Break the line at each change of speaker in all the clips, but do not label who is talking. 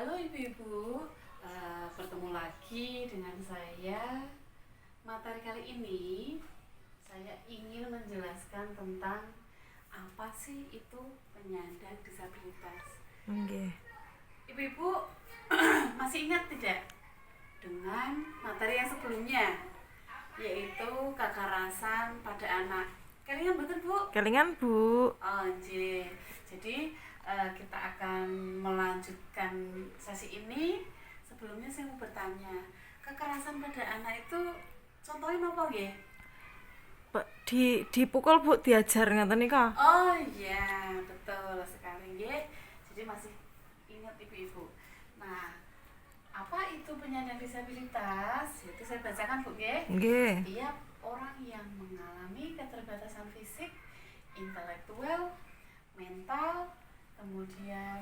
Halo ibu-ibu, bertemu lagi dengan saya. Materi kali ini saya ingin menjelaskan tentang apa sih itu penyandang disabilitas.
Nggih.
Ibu-ibu masih ingat tidak dengan materi yang sebelumnya, yaitu kekerasan pada anak. Kalian betul Bu?
Kelingan, Bu.
Oh, jadi kita akan melanjutkan sesi ini. Sebelumnya saya mau bertanya, kekerasan pada anak itu contohnya apa ya?
Dipukul, Bu, diajar ngoten nika.
Oh iya, betul sekali ya. Jadi masih ingat ibu-ibu. Nah, apa itu penyandang disabilitas? Itu saya bacakan Bu ya.
Nggih.
Setiap orang yang mengalami keterbatasan fisik, intelektual, mental, kemudian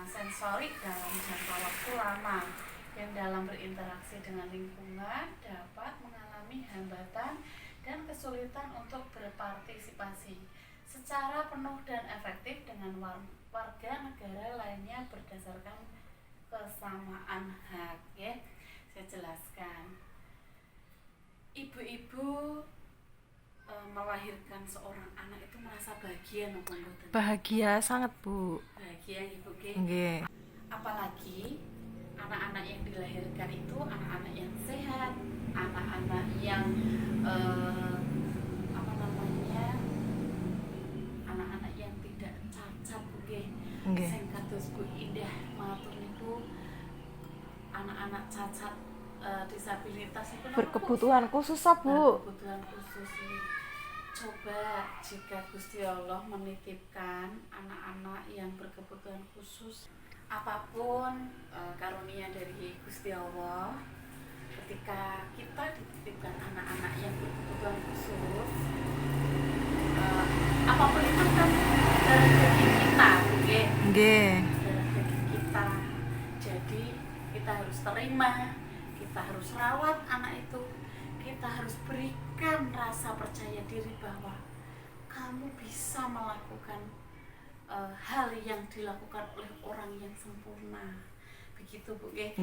sensorik dalam jangka waktu lama yang dalam berinteraksi dengan lingkungan dapat mengalami hambatan dan kesulitan untuk berpartisipasi secara penuh dan efektif dengan warga negara lainnya berdasarkan kesamaan hak. Ya, saya jelaskan. Ibu-ibu melahirkan seorang anak itu merasa bahagia nopo mboten?
Bahagia sangat, Bu.
Bahagia ibu ke.
Nggih.
Apalagi anak-anak yang dilahirkan itu anak-anak yang sehat, anak-anak yang apa namanya, anak-anak yang tidak cacat Bu ke.
Nggih.
Sing kados Bu Indah matur niku anak-anak cacat disabilitas itu
Berkebutuhan khusus, Bu.
berkebutuhan khusus ini. Coba jika Gusti Allah menitipkan anak-anak yang berkebutuhan khusus, apapun karunia dari Gusti Allah, ketika kita dititipkan anak-anak yang berkebutuhan khusus, apapun itu kan darah daging kita, oke?
Nggih.
Darah daging kita. Jadi kita harus terima, kita harus rawat anak itu, kita harus berikan rasa percaya diri bahwa kamu bisa melakukan hal yang dilakukan oleh orang yang sempurna, begitu Bu.
Nggih.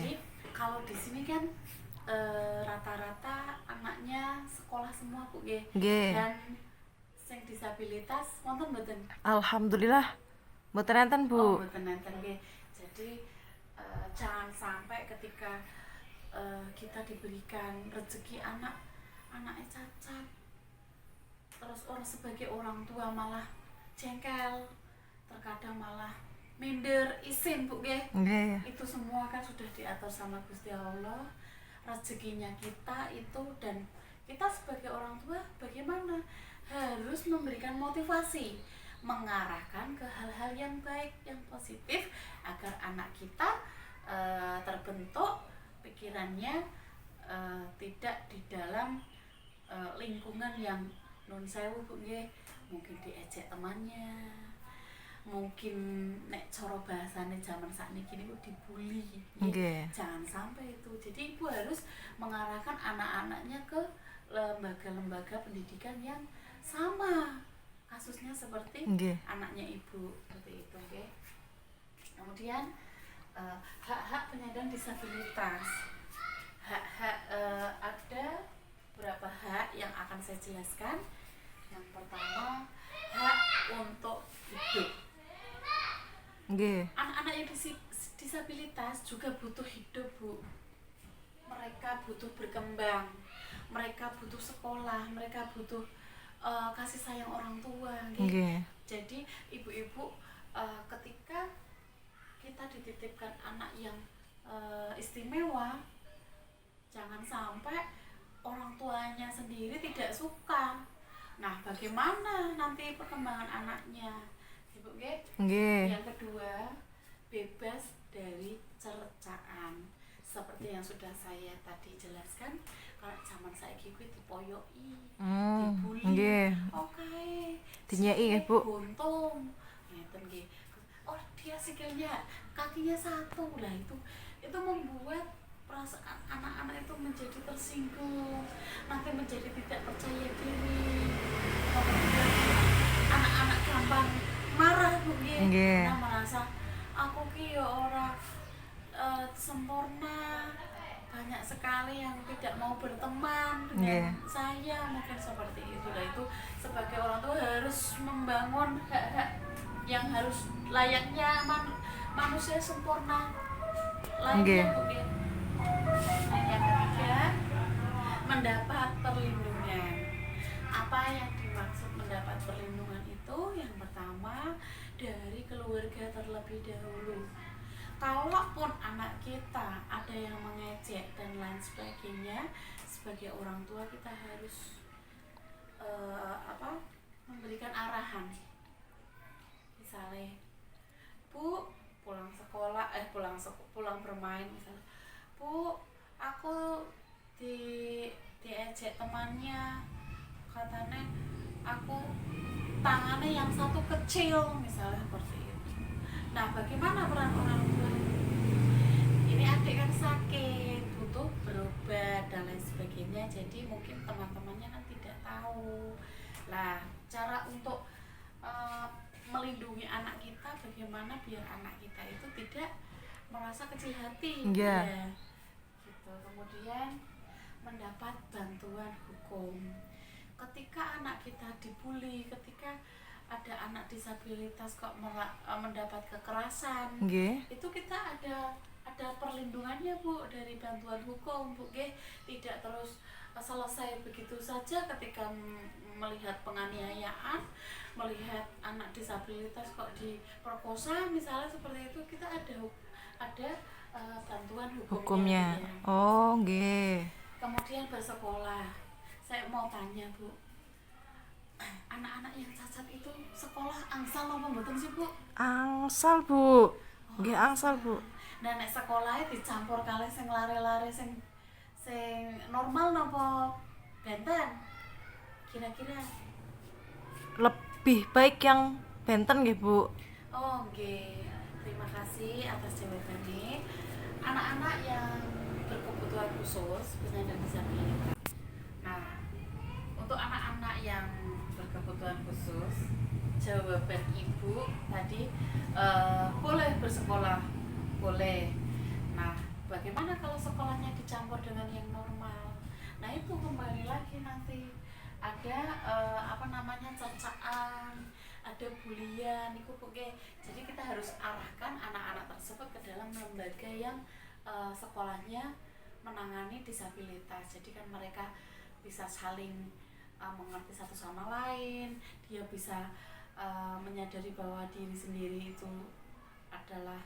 Jadi kalau di sini kan rata-rata anaknya sekolah semua Bu.
Nggih.
Dan sing disabilitas wonten mboten?
Alhamdulillah. Mboten enten,
Oh,
Bu.
mboten enten nggih. Jadi jangan sampai ketika kita diberikan rezeki anaknya cacat, terus orang sebagai orang tua malah jengkel, terkadang malah minder isin Bu
Nggih.
itu semua kan sudah diatur sama Gusti Allah, rezekinya kita itu, dan kita sebagai orang tua bagaimana harus memberikan motivasi, mengarahkan ke hal-hal yang baik, yang positif, agar anak kita terbentuk pikirannya tidak di dalam lingkungan yang nun sewu Bu nggih, mungkin diejek temannya, mungkin nek cara bahasane zaman sakniki niku dibully.
Nggih.
Jangan sampai itu. Jadi ibu harus mengarahkan anak-anaknya ke lembaga-lembaga pendidikan yang sama kasusnya seperti
Nggih.
anaknya ibu, seperti itu nggih. Kemudian hak-hak penyandang disabilitas. Hak-hak ada beberapa hak yang akan saya jelaskan. Yang pertama, hak untuk hidup.
Nggih.
Anak-anak yang disabilitas juga butuh hidup Bu. Mereka butuh berkembang, mereka butuh sekolah, mereka butuh kasih sayang orang tua.
Nggih.
Jadi ibu-ibu ketika kita dititipkan anak yang istimewa, jangan sampai orang tuanya sendiri tidak suka. Nah, bagaimana nanti perkembangan anaknya? Ibu
Nggih.
Yang kedua, bebas dari cercaan. Seperti yang sudah saya tadi jelaskan, kalau zaman saiki kuwi dipoyoki, dibully.
Nggih.
Oke.
Dinyeki, Bu.
Buntung. Ngeten nggih. Oh, dia sikilnya, kakinya satu. Lah itu membuat perasaan anak-anak itu menjadi tersinggung, nanti menjadi tidak percaya diri. Kemudian anak-anak gampang marah Bu nggih.
Nggih.
Karena merasa aku ki ya ora sempurna, banyak sekali yang tidak mau berteman dengan saya, mungkin seperti itu. Nah itu sebagai orang tua harus membangun hak-hak yang harus layaknya manusia sempurna layaknya Bu ya. Nah, yang ketiga, mendapat perlindungan. Apa yang dimaksud mendapat perlindungan itu? Yang pertama, dari keluarga terlebih dahulu. Kalaupun anak kita ada yang mengejek dan lain sebagainya, sebagai orang tua kita harus memberikan arahan. Misalnya, Bu, pulang bermain misalnya, Bu, aku diejek temannya, katanya aku tangannya yang satu kecil misalnya seperti itu. Nah, bagaimana peran orang tua? Ini adik kan sakit, butuh berobat dan lain sebagainya, jadi mungkin teman-temannya kan tidak tahu. Nah, cara untuk melindungi anak kita, bagaimana biar anak kita itu tidak merasa kecil hati, ya. Gitu. Kemudian mendapat bantuan hukum. Ketika anak kita dibully, ketika ada anak disabilitas kok mendapat kekerasan, itu kita ada perlindungannya Bu, dari bantuan hukum Bu, tidak terus selesai begitu saja ketika melihat penganiayaan, melihat anak disabilitas kok diperkosa misalnya seperti itu, kita ada bantuan hukumnya.
Oh, nggih.
Kemudian bersekolah. Saya mau tanya Bu, anak-anak yang cacat itu sekolah angsal apa mboten sih Bu?
Angsal Bu. Nggih, angsal Bu.
Nah, nek sekolahnya dicampur kali sing lari-lari sing normal napa benten? Kira-kira
lebih baik yang benten nggih Bu.
Oh nggih, terima kasih atas jawabannya. Anak-anak yang berkebutuhan khusus penyandang disabilitas. Nah, untuk anak-anak yang berkebutuhan khusus, jawaban Ibu tadi boleh bersekolah, boleh. Nah, bagaimana kalau sekolahnya dicampur dengan yang normal? Nah, itu kembali lagi nanti ada cercaan, ada bulian, itu pokoknya. Jadi kita harus arahkan anak-anak tersebut ke dalam lembaga yang sekolahnya menangani disabilitas. Jadi kan mereka bisa saling mengerti satu sama lain, dia bisa menyadari bahwa diri sendiri itu adalah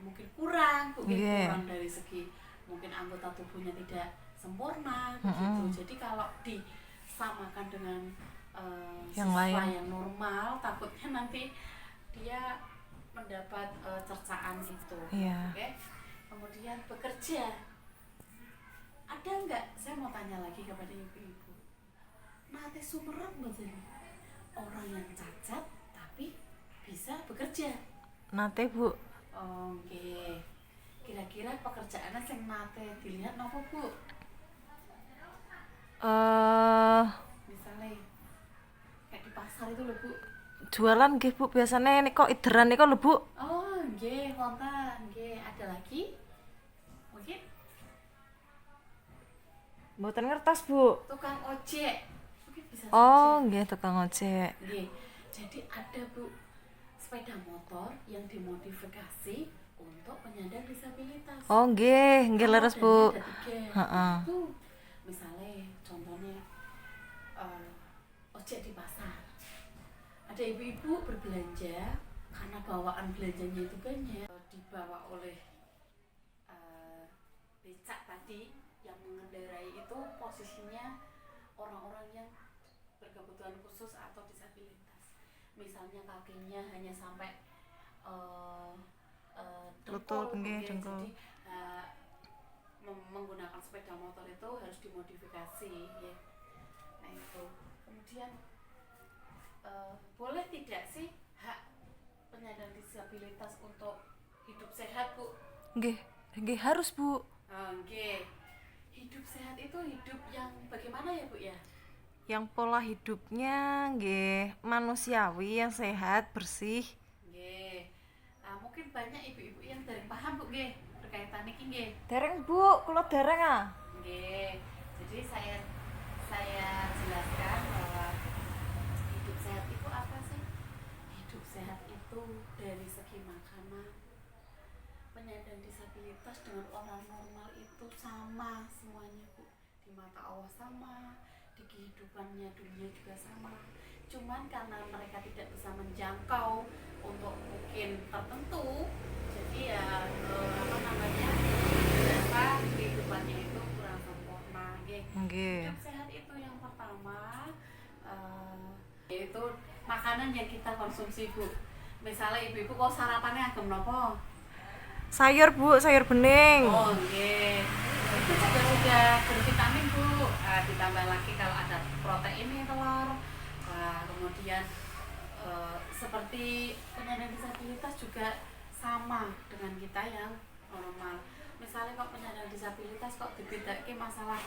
mungkin kurang dari segi mungkin anggota tubuhnya tidak sempurna begitu. Jadi kalau disamakan dengan siswa yang normal, takutnya nanti dia mendapat cercaan itu. Okay? Kemudian bekerja, ada enggak? Saya mau tanya lagi kepada ibu-ibu, nate sumerep betul orang yang cacat tapi bisa bekerja?
Nate Bu.
Oke. Kira-kira pekerjaannya sing nate dilihat nopo Bu? Misalnya kayak di pasar itu loh Bu.
Jualan nggih Bu, biasanya nek kok ideran niku lho Bu.
Oh, nggih, wonten. Nggih, ada lagi? Mungkin
Mboten ngertos Bu.
tukang ojek. Mungkin bisa.
Oh, nggih, tukang ojek.
Nggih. Jadi ada Bu, sepeda motor yang dimodifikasi untuk penyandang disabilitas.
Oh, nggih leres Bu.
Heeh. Itu misalnya contohnya ojek di pasar. Ada ibu-ibu berbelanja karena bawaan belanjanya itu banyak, dibawa oleh becak tadi yang mengendarai itu posisinya orang-orang yang berkebutuhan khusus atau disabilitas. Misalnya kakinya hanya sampai
lutut,
dengkul.
dengkul.
Jadi menggunakan sepeda motor itu harus dimodifikasi ya. Nah itu. Kemudian boleh tidak sih hak penyandang disabilitas untuk hidup sehat Bu?
Nggih harus Bu.
Nggih. Hidup sehat itu hidup yang bagaimana ya Bu ya?
Yang pola hidupnya nggih manusiawi, yang sehat, bersih.
Nggih. Nah, mungkin mungkin banyak ibu-ibu yang dereng paham Bu nggih berkaitan niki nggih.
Dereng Bu, kula dereng ah.
Nggih. Jadi saya jelaskan bahwa hidup sehat itu apa sih? Hidup sehat itu dari segi makanan, penyandang disabilitas dengan orang normal itu sama semuanya Bu. Di mata Allah sama, di kehidupannya dunia juga sama. Cuman karena mereka tidak bisa menjangkau untuk mungkin tertentu, jadi ya apa namanya, ternyata kehidupannya itu kurang sempurna.
Nggih.
Hidup sehat itu yang pertama yaitu makanan yang kita konsumsi Bu. Misalnya ibu-ibu kok sarapannya agem nopo?
Sayur Bu, sayur bening.
Oh nggih. Itu juga sudah bervitamin Bu. Ditambah lagi kalau ada proteinnya telur. Kemudian seperti penyandang disabilitas juga sama dengan kita yang normal. Misalnya kok penyandang disabilitas kok dibedake masalah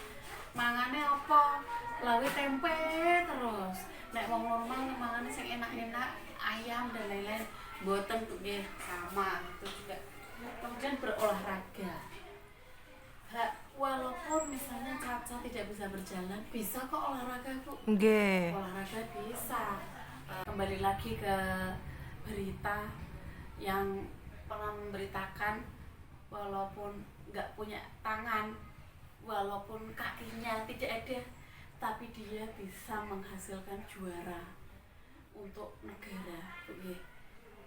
mangane apa? Lawi tempe terus. Nek wong normal mangane sing enak-enak, ayam dan lain-lain. Mboten nggih sama itu juga. Kemudian berolahraga. Walaupun misalnya Caca tidak bisa berjalan, bisa kok olahraga Bu.
Nggih.
Olahraga bisa. Kembali lagi ke berita yang pernah memberitakan walaupun nggak punya tangan, walaupun kakinya tidak ada, tapi dia bisa menghasilkan juara untuk negara.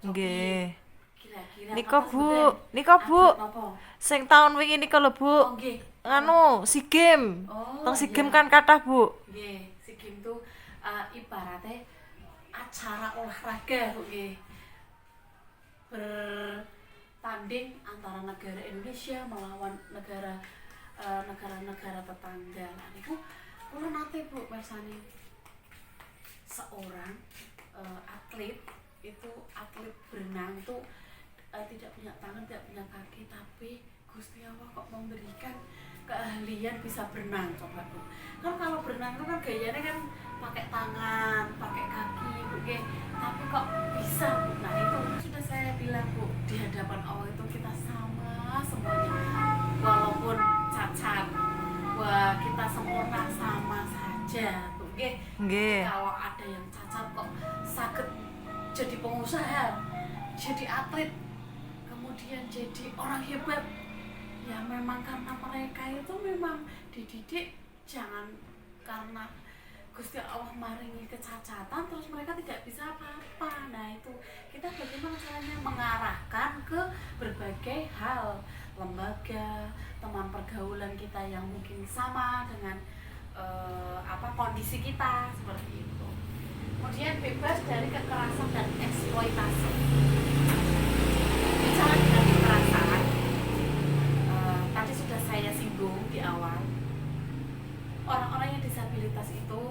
Nggih.
Kira-kira
Nika
apa
Bu,
sebutan
nika Bu.
atlet apa?
Sing tahun wingi nika lho Bu.
Oh nggih.
Anu, SEA Games.
Oh,
Teng SEA
iya.
Games kan kathah Bu.
Nggih, SEA Games itu ibaratnya acara olahraga nggih. Bertanding antara negara Indonesia melawan negara-negara tetangga. Nah, niku kula nate Bu mirsani seorang atlet itu atlet berenang itu tidak punya tangan, tidak punya kaki, tapi Gusti Allah kok memberikan keahlian bisa berenang. Coba Bu, kan kalau berenang itu kan gayanya kan pakai tangan, pakai kaki Bu, tapi kok bisa Bu. Nah itu sudah saya bilang Bu, di hadapan Allah itu kita sama semuanya, walaupun cacat, wah kita sempurna sama saja Bu.
Nggih.
Kalau ada yang cacat kok sakit jadi pengusaha, jadi atlet, kemudian jadi orang hebat, ya memang karena mereka itu memang dididik jangan karena Gusti Allah maringi kecacatan terus mereka tidak bisa apa-apa. Nah itu kita bagaimana caranya mengarahkan ke berbagai hal, lembaga, teman pergaulan kita yang mungkin sama dengan kondisi kita seperti itu. Kemudian bebas dari kekerasan dan eksploitasi. Bicara dengan kekerasan, tadi sudah saya singgung di awal, orang-orang yang disabilitas itu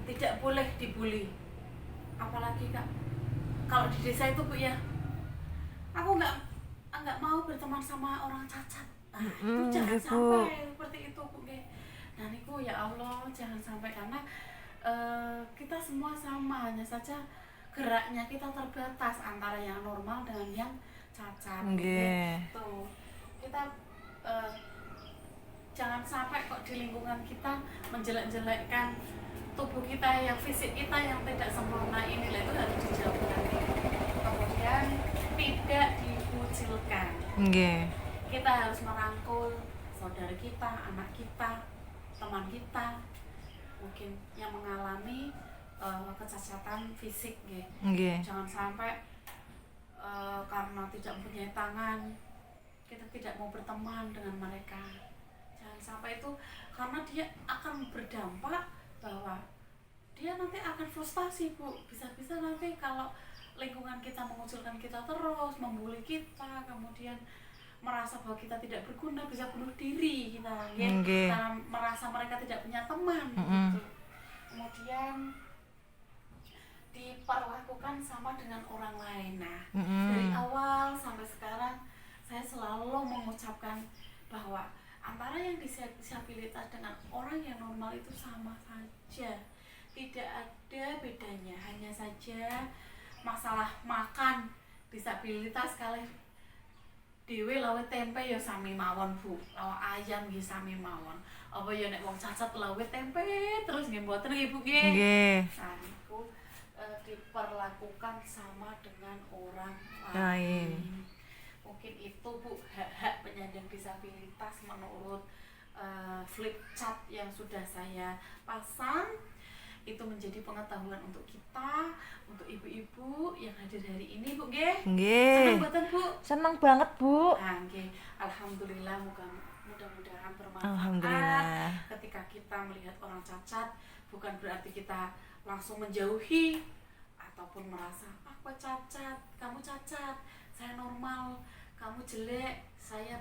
tidak boleh dibully. Apalagi Kak, kalau di desa itu Bu ya, aku nggak mau berteman sama orang cacat. Nah, itu jangan sampai seperti itu Bu. Nah niku ya Allah jangan sampai, karena kita semua sama, hanya saja geraknya kita terbatas antara yang normal dengan yang cacat. Gitu. Kita jangan sampai kok di lingkungan kita menjelek-jelekkan tubuh kita, yang fisik kita yang tidak sempurna ini, itu harus dijauhkan. Kemudian tidak dikucilkan. Kita harus merangkul saudara kita, anak kita, teman kita, mungkin yang mengalami kecacatan fisik. Jangan sampai karena tidak mempunyai tangan kita tidak mau berteman dengan mereka. Jangan sampai itu, karena dia akan berdampak bahwa dia nanti akan frustasi Bu. Bisa-bisa nanti kalau lingkungan kita mengucilkan kita terus, membuli kita, kemudian merasa bahwa kita tidak berguna, bisa bunuh diri kita, karena merasa mereka tidak punya teman. Gitu. Kemudian diperlakukan sama dengan orang lain. Nah, dari awal sampai sekarang saya selalu mengucapkan bahwa antara yang disabilitas dengan orang yang normal itu sama saja, tidak ada bedanya, hanya saja masalah makan disabilitas kalih dhewe lawe tempe ya sami mawon Bu, lawe ayam nggih sami mawon. Apa ya nek wong cacat lawe tempe terus nggih mboten nggih Bu nggih.
Nggih.
Nah, niku diperlakukan sama dengan orang
Lain.
lain. Mungkin itu Bu hak-hak penyandang disabilitas menurut flip chart yang sudah saya pasang. Itu menjadi pengetahuan untuk kita, untuk ibu-ibu yang hadir hari ini Bu nggih.
Nggih.
Senang mboten Bu?
Seneng banget, Bu.
Nah, nggih. Alhamdulillah mudah-mudahan bermanfaat.
Alhamdulillah.
Ketika kita melihat orang cacat, bukan berarti kita langsung menjauhi ataupun merasa aku cacat, kamu cacat, saya normal, kamu jelek, saya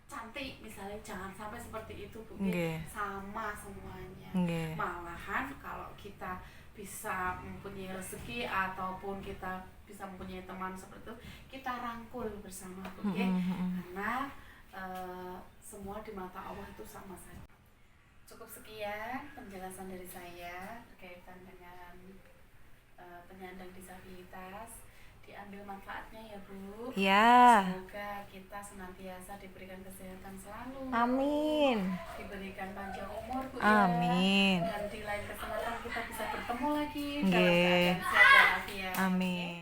cantik, misalnya jangan sampai seperti itu Bu.
Nggih.
Sama semuanya.
Nggih.
Malahan kalau kita bisa mempunyai rezeki ataupun kita bisa mempunyai teman seperti itu, kita rangkul bersama Bu. Karena semua di mata Allah itu sama saja. Cukup sekian penjelasan dari saya berkaitan dengan penyandang disabilitas. Diambil manfaatnya ya Bu.
Ya.
Semoga kita senantiasa diberikan kesehatan selalu.
Amin.
Diberikan panjang umur Bu
Amin.
ya. Dan di lain kesempatan kita bisa bertemu lagi dalam
Nggih.
keadaan sehat walafiat.
Amin.